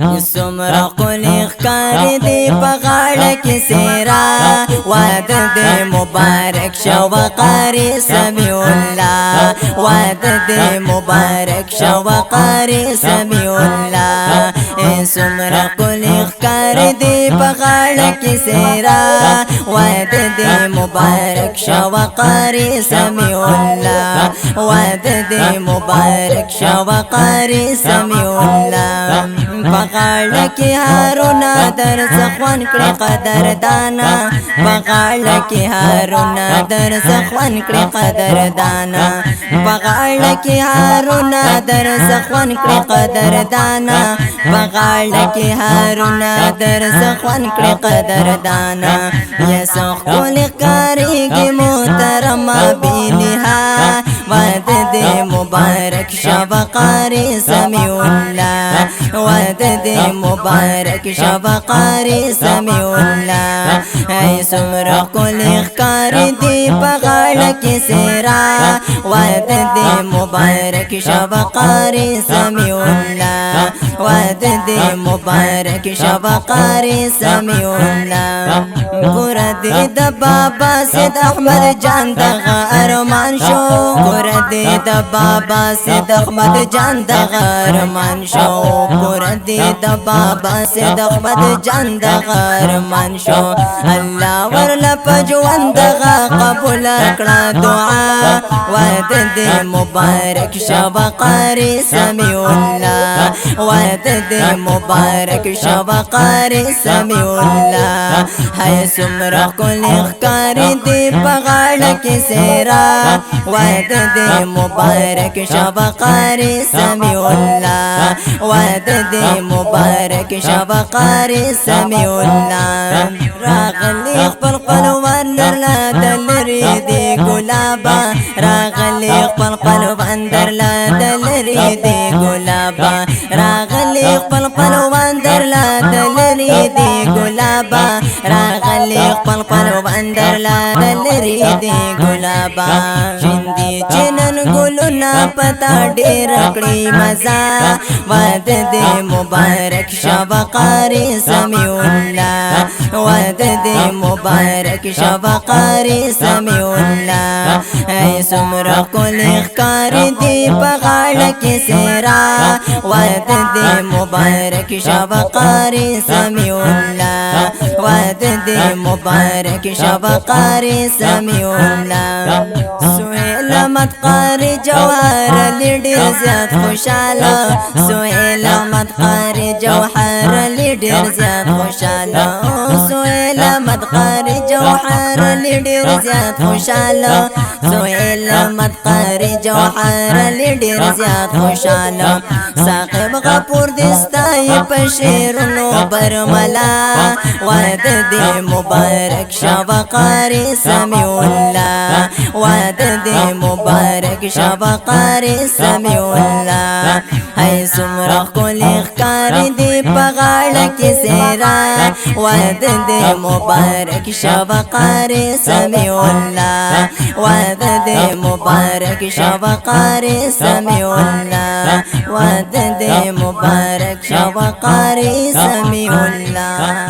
سمرا قلی خکار دی پغاڑ کی سیرا وعد دی مبارک شو قاری سمیع اللہ وعد دی مبارک شو قاری سمیع اللہ سمرا قلی خکار دی پغاڑ کی سیرا وعد دی مبارک شو قاری سمیع اللہ وعد دی مبارک شو قاری سمیع اللہ پغاڑ کی هارونا در سخوان کړي قدر دانا پغاڑ کی هارونا در سخوان کړي قدر دانا پغاڑ کی هارونا در سخوان کړي قدر دانا پغاڑ کی هارونا در سخوان کړي قدر دانا یا سخ کول کاریږي محترم بینها وعد دی مبارک شب قاری سمیع اللہ وعد دی مبارک شب قاری سمیع اللہ ای سمرا کلی خکار دی پغاڑ کی سیرا وعد دی مبارک شب قاری سمیع اللہ وعد دی مبارک شب قاری سمیع اللہ پورا دی د بابا سید احمد جان دغه ارمان شو پورا دی د بابا سید احمد جان دغه ارمان شو پورا دی د بابا سید احمد جان دغه ارمان شو الله ورله پجوان دغه قبول کړه دعا وعد دی مبارک شب قاری سمیع اللہ وعد دی مبارک شب قاری سمیع اللہ ہے سمرا کلی خکار دی پغاڑ کی سیرا وعد دی مبارک شب قاری سمیع اللہ وعد دی مبارک شب قاری سمیع اللہ راغلی خپل قلوان درلا دلری دی گلابا راغلی خپل قلوان درلا دلری دی گلابا راغلی خپل قلوان درلا دلری دی گلابا راغلی خپل قلوان درلا دلری دی گلابا شندی چنن گلونا پتا ډیر کړی مزا وعد دی مبارک شب قاری سمیع اللہ وعد دی مبارک شب قاری سمیع اللہ ای سمرا کلی خکار دی پغاڑ کی سیرا وعد دی مبارک شب قاری سمیع اللہ وعد دی مبارک شب قاری سمیع اللہ سہیل احمد قاری جوہر علی ډیر زیات خوشاله سہیل احمد قاری جوہر علی ډیر زیات خوشاله سہیل احمد قاری جوہر علی ډیر زیات خوشاله سہیل احمد قاری جوہر علی ډیر زیات خوشاله ثاقب غفور دستای په شعرونو برملا وعد دی مبارک شب قاری سمیع اللہ وعد دی مبارک شب قاری سمیع اللہ ہے سمرا کلی خکار دی پغاڑ کی سیرا وعد دی مبارک شب قاری سمیع اللہ وعد دی مبارک شب قاری سمیع اللہ وعد دی مبارک شب قاری سمیع اللہ